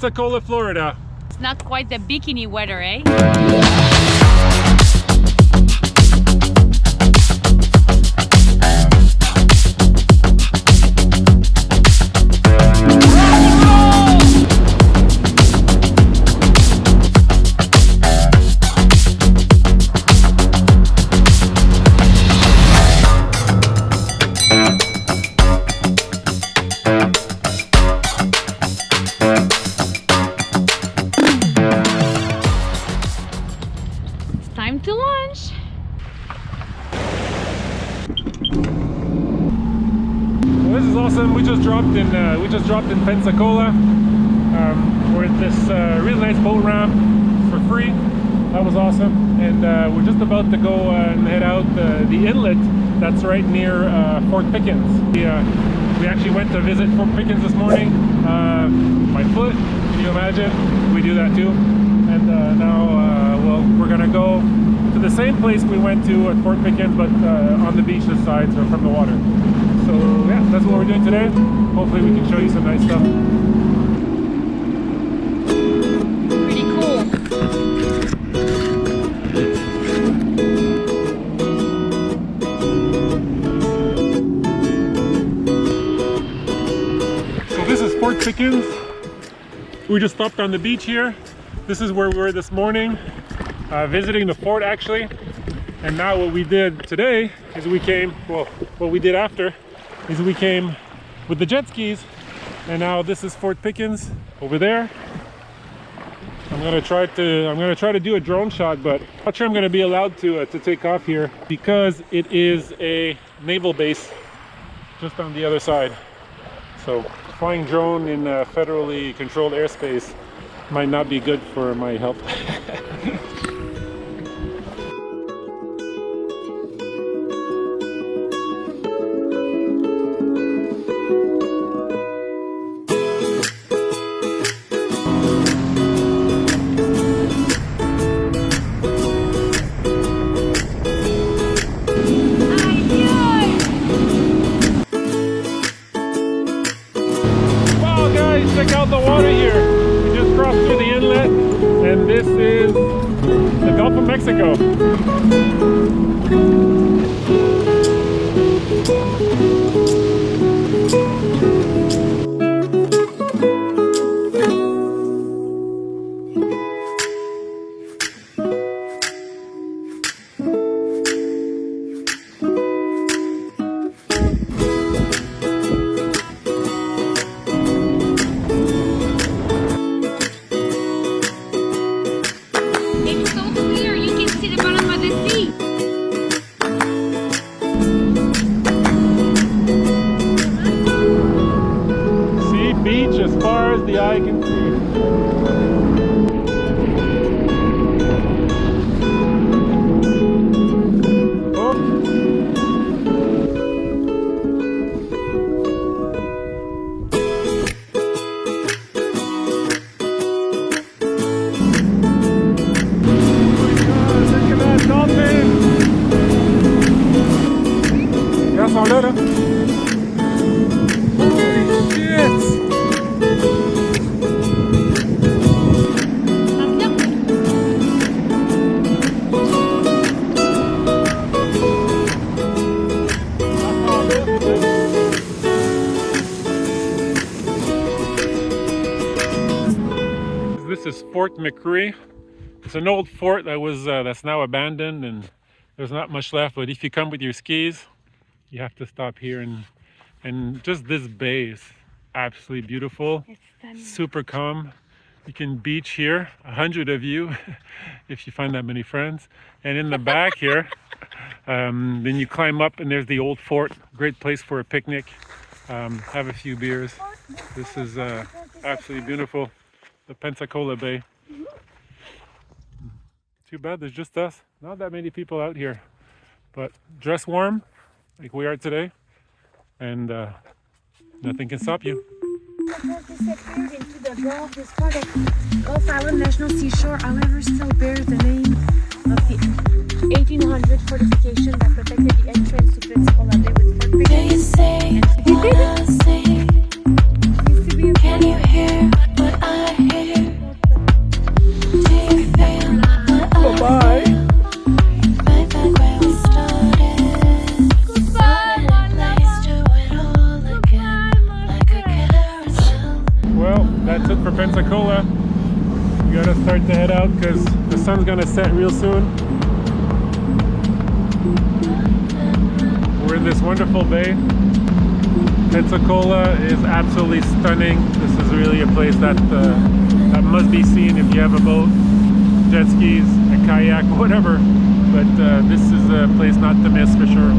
Pensacola, Florida. It's not quite the bikini weather, eh? Time to launch. Well, this is awesome. We just dropped in Pensacola. We're at this really nice boat ramp for free. That was awesome, and we're just about to go and head out the inlet that's right near Fort Pickens. We actually went to visit Fort Pickens this morning by foot. Can you imagine? We do that too. And now, well, we're gonna go to the same place we went to at Fort Pickens, but on the beach this side, so from the water. So yeah, that's what we're doing today. Hopefully we can show you some nice stuff. Pretty cool. So this is Fort Pickens. We just stopped on the beach here. This is where we were this morning, visiting the fort actually. And now what we did today is we came, well, what we did after is we came with the jet skis. And now this is Fort Pickens over there. I'm gonna try to do a drone shot, but I'm not sure I'm gonna be allowed to take off here because it is a naval base just on the other side. So flying drone in federally controlled airspace might not be good for my health. Wow guys, check out the water here. Crossed through the inlet, and this is the Gulf of Mexico. As far as the eye can see. Oh. Look at that dolphin! Yeah, I saw that. Holy shit! This is Fort Mcree. It's an old fort that was that's now abandoned, and there's not much left. But if you come with your skis, you have to stop here, and just this bay is absolutely beautiful. Super calm. You can beach here, 100 of you, if you find that many friends. And in the back here, then you climb up, and there's the old fort. Great place for a picnic. Have a few beers. This is absolutely beautiful. The Pensacola Bay. Too bad there's just us. Not that many people out here, but dress warm like we are today, and nothing can stop you. Disappeared into the Gulf. This part of Gulf Island National Seashore, however, still bears the name of the 1800 fortification that protected the entrance to Pensacola Bay with Fort Pickens. Can you hear what I hear? sun's gonna set real soon. We're in this wonderful bay. Pensacola is absolutely stunning. This is really a place that that must be seen if you have a boat, jet skis, a kayak, whatever. But this is a place not to miss for sure.